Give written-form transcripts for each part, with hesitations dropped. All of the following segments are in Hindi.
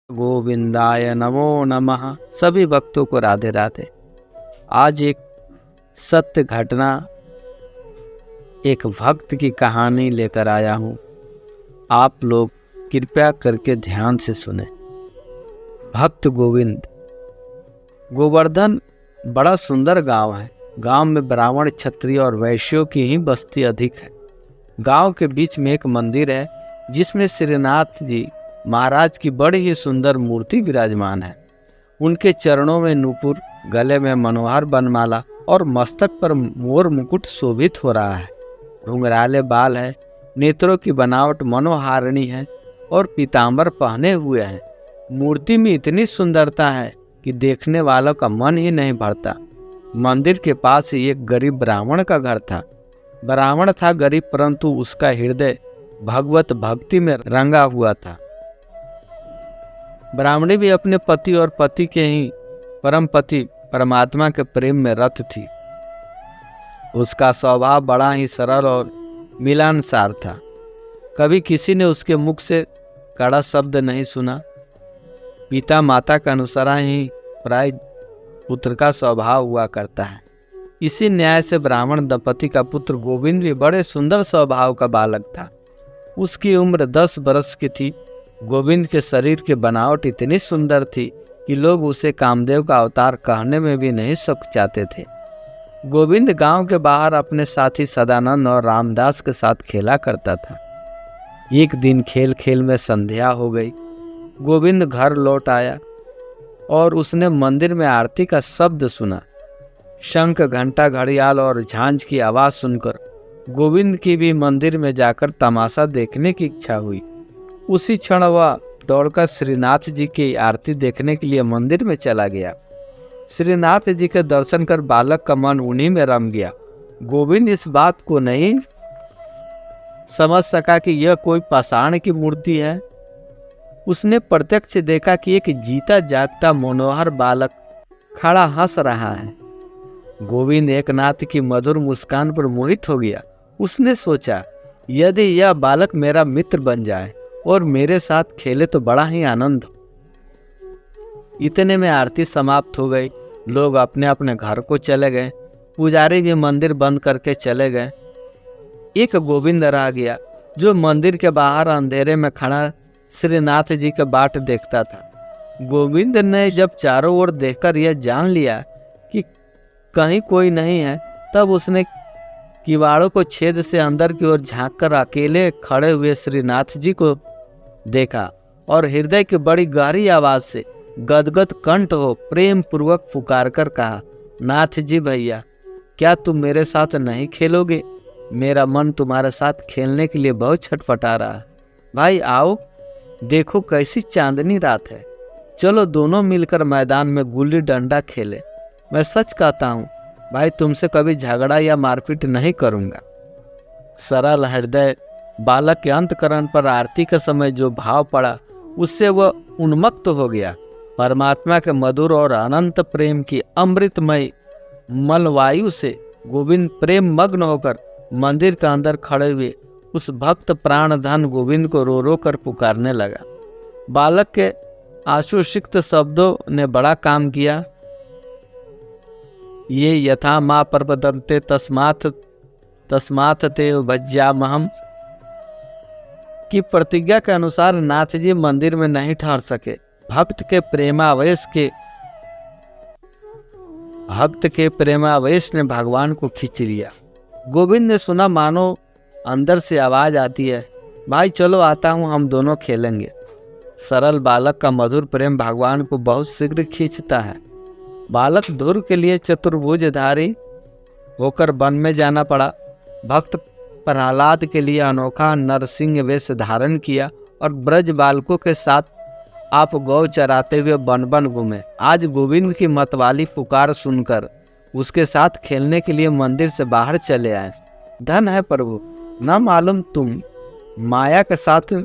गोविंदाय नमो नमः। सभी भक्तों को राधे राधे। आज एक सत्य घटना, एक भक्त की कहानी लेकर आया हूँ। आप लोग कृपया करके ध्यान से सुने। भक्त गोविंद। गोवर्धन बड़ा सुंदर गांव है। गांव में ब्राह्मण, क्षत्रिय और वैश्यों की ही बस्ती अधिक है। गांव के बीच में एक मंदिर है जिसमें श्रीनाथ जी महाराज की बड़ी ही सुंदर मूर्ति विराजमान है। उनके चरणों में नूपुर, गले में मनोहर बनमाला और मस्तक पर मोर मुकुट शोभित हो रहा है। घुंघराले बाल है, नेत्रों की बनावट मनोहारिणी है और पीतांबर पहने हुए हैं। मूर्ति में इतनी सुंदरता है कि देखने वालों का मन ही नहीं भरता। मंदिर के पास ही एक गरीब ब्राह्मण का घर था। ब्राह्मण था गरीब, परंतु उसका हृदय भगवत भक्ति में रंगा हुआ था। ब्राह्मणी भी अपने पति और पति के ही परम पति परमात्मा के प्रेम में रत थी। उसका स्वभाव बड़ा ही सरल और मिलनसार था। कभी किसी ने उसके मुख से कड़ा शब्द नहीं सुना। पिता माता के अनुसार ही प्राय पुत्र का स्वभाव हुआ करता है। इसी न्याय से ब्राह्मण दंपति का पुत्र गोविंद भी बड़े सुंदर स्वभाव का बालक था। उसकी उम्र 10 वर्ष की थी। गोविंद के शरीर की बनावट इतनी सुंदर थी कि लोग उसे कामदेव का अवतार कहने में भी नहीं सकचाते थे। गोविंद गांव के बाहर अपने साथी सदानंद और रामदास के साथ खेला करता था। एक दिन खेल खेल में संध्या हो गई। गोविंद घर लौट आया और उसने मंदिर में आरती का शब्द सुना। शंख, घंटा, घड़ियाल और झांझ की आवाज़ सुनकर गोविंद की भी मंदिर में जाकर तमाशा देखने की इच्छा हुई। उसी क्षण वह दौड़कर श्रीनाथ जी की आरती देखने के लिए मंदिर में चला गया। श्रीनाथ जी के दर्शन कर बालक का मन उन्हीं में रम गया। गोविंद इस बात को नहीं समझ सका कि यह कोई पाषाण की मूर्ति है। उसने प्रत्यक्ष देखा कि एक जीता जागता मनोहर बालक खड़ा हंस रहा है। गोविंद एकनाथ की मधुर मुस्कान पर मोहित हो गया। उसने सोचा, यदि यह बालक मेरा मित्र बन जाए और मेरे साथ खेले तो बड़ा ही आनंद हो। इतने में आरती समाप्त हो गई। लोग अपने अपने घर को चले गए। पुजारी भी मंदिर बंद करके चले गए। एक गोविंद रह गया, जो मंदिर के बाहर अंधेरे में खड़ा श्रीनाथ जी के बाट देखता था। गोविंद ने जब चारों ओर देखकर यह जान लिया कि कहीं कोई नहीं है, तब उसने किवाड़ों को छेद से अंदर की ओर झांककर अकेले खड़े हुए श्रीनाथ जी को देखा और हृदय की बड़ी गहरी आवाज से गदगद कंठ हो प्रेम पूर्वक पुकार कर कहा, नाथ जी भैया, क्या तुम मेरे साथ नहीं खेलोगे? मेरा मन तुम्हारे साथ खेलने के लिए बहुत छटपटा रहा है। भाई आओ, देखो कैसी चांदनी रात है। चलो दोनों मिलकर मैदान में गुल्ली डंडा खेले। मैं सच कहता हूँ भाई, तुमसे कभी झगड़ा या मारपीट नहीं करूँगा। सरल हृदय बालक के अंतकरण पर आरती के समय जो भाव पड़ा, उससे वह उन्मत्त हो गया। परमात्मा के मधुर और अनंत प्रेम की अमृतमय मलवायु से गोविंद प्रेम मग्न होकर मंदिर के अंदर खड़े हुए उस भक्त प्राणधन गोविंद को रो रो कर पुकारने लगा। बालक के आशुसिक्त शब्दों ने बड़ा काम किया। ये यथा माँ प्रपदन्ते तस्मात् ते भज्यामहम् की प्रतिज्ञा के अनुसार नाथ जी मंदिर में नहीं ठहर सके। भक्त के प्रेमावेश ने भगवान को खींच लिया। गोविंद ने सुना मानो अंदर से आवाज आती है, भाई चलो आता हूँ, हम दोनों खेलेंगे। सरल बालक का मधुर प्रेम भगवान को बहुत शीघ्र खींचता है। बालक धुर के लिए चतुर्भुजधारी होकर वन में जाना पड़ा। भक्त प्रहलाद के लिए अनोखा नरसिंह वेश धारण किया और ब्रज बालकों के साथ आप गौ चराते हुए वन वन घूमे। आज गोविंद की मतवाली पुकार सुनकर उसके साथ खेलने के लिए मंदिर से बाहर चले आए। धन है प्रभु, न मालूम तुम माया के साथ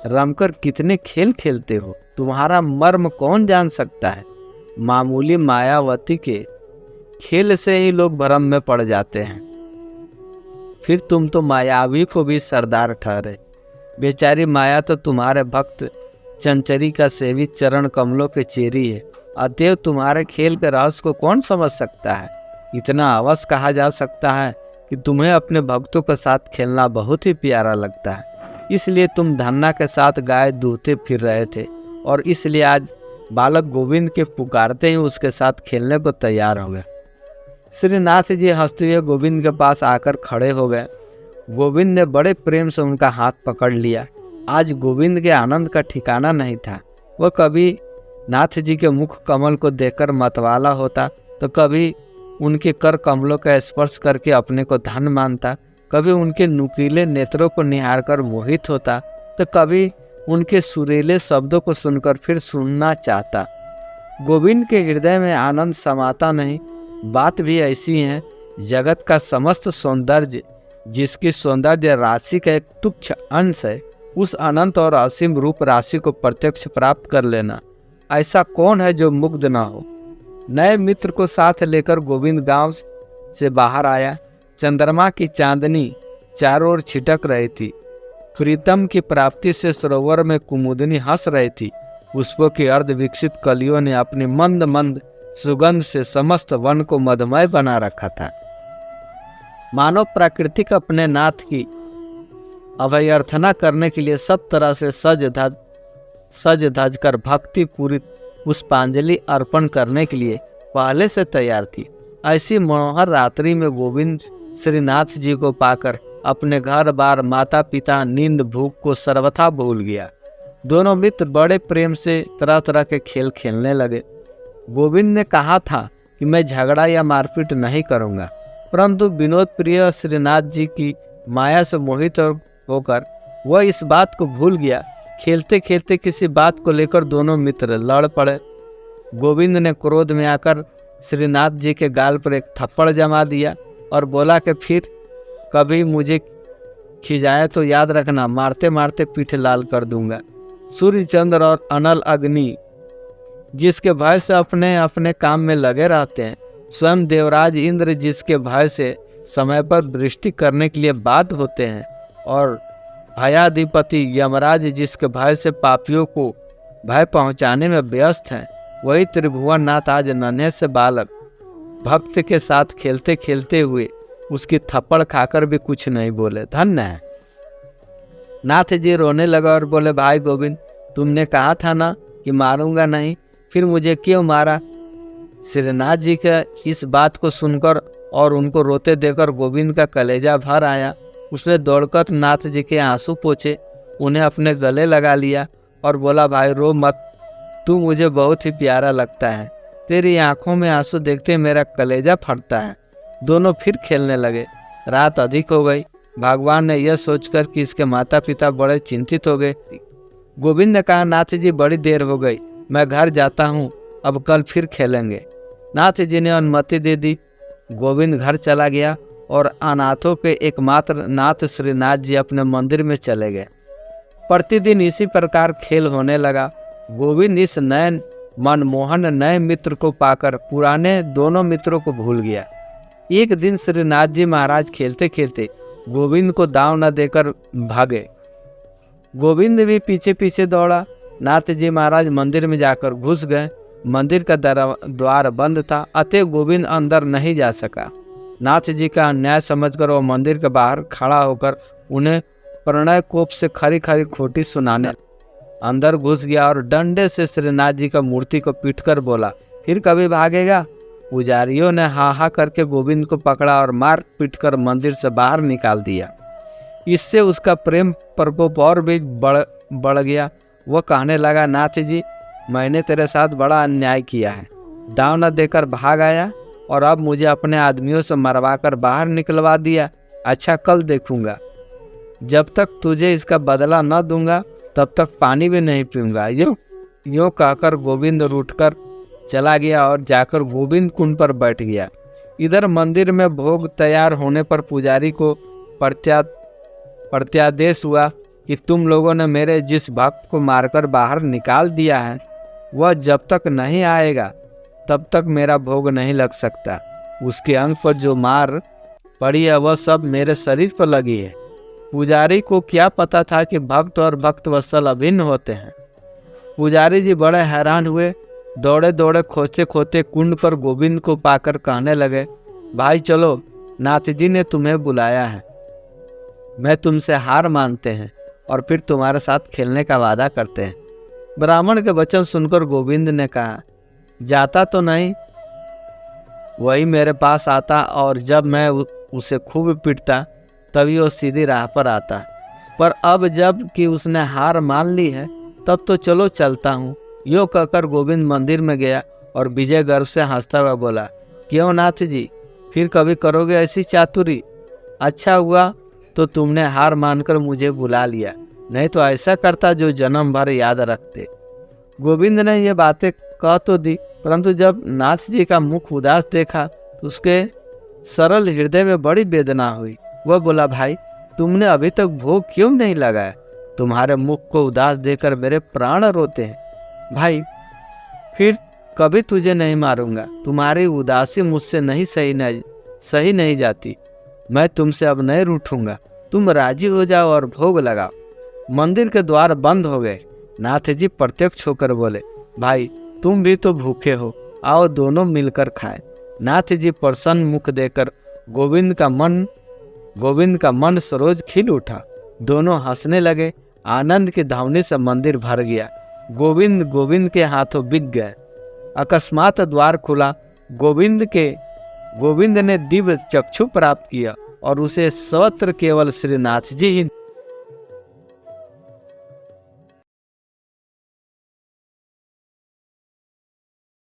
रमकर कितने खेल खेलते हो। तुम्हारा मर्म कौन जान सकता है। मामूली मायावती के खेल से ही लोग भ्रम में पड़ जाते हैं। फिर तुम तो मायावी को भी सरदार ठहरे। बेचारी माया तो तुम्हारे भक्त चंचरी का सेवित चरण कमलों के चेरी है। अतएव तुम्हारे खेल के रहस्य को कौन समझ सकता है। इतना अवश्य कहा जा सकता है कि तुम्हें अपने भक्तों के साथ खेलना बहुत ही प्यारा लगता है, इसलिए तुम धन्ना के साथ गाय दूहते फिर रहे थे और इसलिए आज बालक गोविंद के पुकारते ही उसके साथ खेलने को तैयार हो गए। श्रीनाथ जी हंसते हुए गोविंद के पास आकर खड़े हो गए। गोविंद ने बड़े प्रेम से उनका हाथ पकड़ लिया। आज गोविंद के आनंद का ठिकाना नहीं था। वह कभी नाथ जी के मुख कमल को देखकर मतवाला होता, तो कभी उनके कर कमलों का स्पर्श करके अपने को धन मानता, कभी उनके नुकीले नेत्रों को निहार कर मोहित होता, तो कभी उनके सुरीले शब्दों को सुनकर फिर सुनना चाहता। गोविंद के हृदय में आनंद समाता नहीं। बात भी ऐसी है, जगत का समस्त सौंदर्य जिसकी सौंदर्य राशि का एक तुच्छ अंश है, उस अनंत और असीम रूप राशि को प्रत्यक्ष प्राप्त कर लेना, ऐसा कौन है जो मुग्ध ना हो। नए मित्र को साथ लेकर गोविंद गांव से बाहर आया। चंद्रमा की चांदनी चारों ओर छिटक रही थी। प्रीतम की प्राप्ति से सरोवर में कुमुदनी हंस रही थी। पुष्पों की अर्ध विकसित कलियों ने अपनी मंद मंद सुगंध से समस्त वन को मधुमय बना रखा था। मानव प्राकृतिक अपने नाथ की अभ्यर्थना करने के लिए सब तरह से सज धज कर भक्ति पूरी पुष्पांजलि अर्पण करने के लिए पहले से तैयार थी। ऐसी मनोहर रात्रि में गोविंद श्रीनाथ जी को पाकर अपने घर बार माता पिता नींद भूख को सर्वथा भूल गया। दोनों मित्र बड़े प्रेम से तरह तरह के खेल खेलने लगे। गोविंद ने कहा था कि मैं झगड़ा या मारपीट नहीं करूंगा, परंतु विनोद प्रिय श्रीनाथ जी की माया से मोहित होकर वह इस बात को भूल गया। खेलते खेलते किसी बात को लेकर दोनों मित्र लड़ पड़े। गोविंद ने क्रोध में आकर श्रीनाथ जी के गाल पर एक थप्पड़ जमा दिया और बोला कि फिर कभी मुझे खिजाए तो याद रखना, मारते मारते पीठ लाल कर दूंगा। सूर्य चंद्र और अनल अग्नि जिसके भय से अपने अपने काम में लगे रहते हैं, स्वयं देवराज इंद्र जिसके भय से समय पर वृष्टि करने के लिए बाध्य होते हैं, और भयाधिपति यमराज जिसके भय से पापियों को भय पहुंचाने में व्यस्त हैं, वही त्रिभुवन नाथ आज नन्हे से बालक भक्त के साथ खेलते खेलते हुए उसकी थप्पड़ खाकर भी कुछ नहीं बोले। धन्य है। नाथ जी रोने लगा और बोले, भाई गोविंद, तुमने कहा था ना कि मारूंगा नहीं, फिर मुझे क्यों मारा। श्रीनाथ जी के इस बात को सुनकर और उनको रोते देखकर गोविंद का कलेजा भर आया। उसने दौड़कर नाथ जी के आंसू पोंछे, उन्हें अपने गले लगा लिया और बोला, भाई रो मत, तू मुझे बहुत ही प्यारा लगता है, तेरी आंखों में आंसू देखते मेरा कलेजा फटता है। दोनों फिर खेलने लगे। रात अधिक हो गई। भगवान ने यह सोचकर कि इसके माता पिता बड़े चिंतित हो गए। गोविंद ने कहा, नाथ जी बड़ी देर हो गई, मैं घर जाता हूँ, अब कल फिर खेलेंगे। नाथ जी ने अनुमति दे दी। गोविंद घर चला गया और अनाथों के एकमात्र नाथ श्रीनाथ जी अपने मंदिर में चले गए। प्रतिदिन इसी प्रकार खेल होने लगा। गोविंद इस नए मनमोहन नए मित्र को पाकर पुराने दोनों मित्रों को भूल गया। एक दिन श्रीनाथ जी महाराज खेलते खेलते गोविंद को दांव न देकर भागे। गोविंद भी पीछे पीछे दौड़ा। नाथ जी महाराज मंदिर में जाकर घुस गए। मंदिर का द्वार बंद था, अतः गोविंद अंदर नहीं जा सका। नाथ जी का अन्याय समझकर वह मंदिर के बाहर खड़ा होकर उन्हें प्रणय कोप से खरी खरी खोटी सुनाने अंदर घुस गया और डंडे से श्रीनाथ जी का मूर्ति को पीटकर बोला, फिर कभी भागेगा। पुजारियों ने हा करके गोविंद को पकड़ा और मार पीटकर मंदिर से बाहर निकाल दिया। इससे उसका प्रेम प्रकोप और भी बढ़ गया। वह कहने लगा, नाथ जी, मैंने तेरे साथ बड़ा अन्याय किया है, दांव न देकर भाग आया और अब मुझे अपने आदमियों से मरवा कर बाहर निकलवा दिया। अच्छा, कल देखूंगा, जब तक तुझे इसका बदला न दूंगा तब तक पानी भी नहीं पीऊंगा। यूँ कहकर गोविंद रूठकर चला गया और जाकर गोविंद कुंड पर बैठ गया। इधर मंदिर में भोग तैयार होने पर पुजारी को प्रत्यादेश हुआ कि तुम लोगों ने मेरे जिस भक्त को मारकर बाहर निकाल दिया है, वह जब तक नहीं आएगा तब तक मेरा भोग नहीं लग सकता। उसके अंग पर जो मार पड़ी है वह सब मेरे शरीर पर लगी है। पुजारी को क्या पता था कि भक्त और भक्त वत्सल अभिन्न होते हैं। पुजारी जी बड़े हैरान हुए, दौड़े दौड़े खोजते खोजते कुंड पर गोविंद को पाकर कहने लगे, भाई चलो, नाथ जी ने तुम्हें बुलाया है। मैं तुमसे हार मानते हैं और फिर तुम्हारे साथ खेलने का वादा करते हैं। ब्राह्मण के वचन सुनकर गोविंद ने कहा, जाता तो नहीं, वही मेरे पास आता और जब मैं उसे खूब पीटता तभी वो सीधी राह पर आता। पर अब जब कि उसने हार मान ली है तब तो चलो चलता हूँ। यो कहकर गोविंद मंदिर में गया और विजय गर्व से हंसता हुआ बोला, क्यों नाथ जी, फिर कभी करोगे ऐसी चातुरी? अच्छा हुआ तो तुमने हार मानकर मुझे बुला लिया, नहीं तो ऐसा करता जो जन्म भर याद रखते। गोविंद ने ये बातें कह तो दी, परंतु जब नाथ जी का मुख उदास देखा तो उसके सरल हृदय में बड़ी वेदना हुई। वह बोला, भाई तुमने अभी तक भोग क्यों नहीं लगाया? तुम्हारे मुख को उदास देखकर मेरे प्राण रोते हैं। भाई फिर कभी तुझे नहीं मारूंगा, तुम्हारी उदासी मुझसे सही नहीं जाती। मैं तुमसे अब नहीं रूठूंगा, तुम राजी हो जाओ और भोग लगाओ। मंदिर के द्वार बंद हो गए। नाथ जी प्रत्यक्ष होकर बोले, भाई तुम भी तो भूखे हो, आओ दोनों मिलकर खाएं। नाथ जी प्रसन्न मुख देकर गोविंद का मन सरोज खिल उठा। दोनों हंसने लगे। आनंद की धावनी से मंदिर भर गया। गोविंद के हाथों बिक गए। अकस्मात द्वार खुला। गोविंद ने दिव्य चक्षु प्राप्त किया और उसे सर्वत्र केवल श्रीनाथ जी ही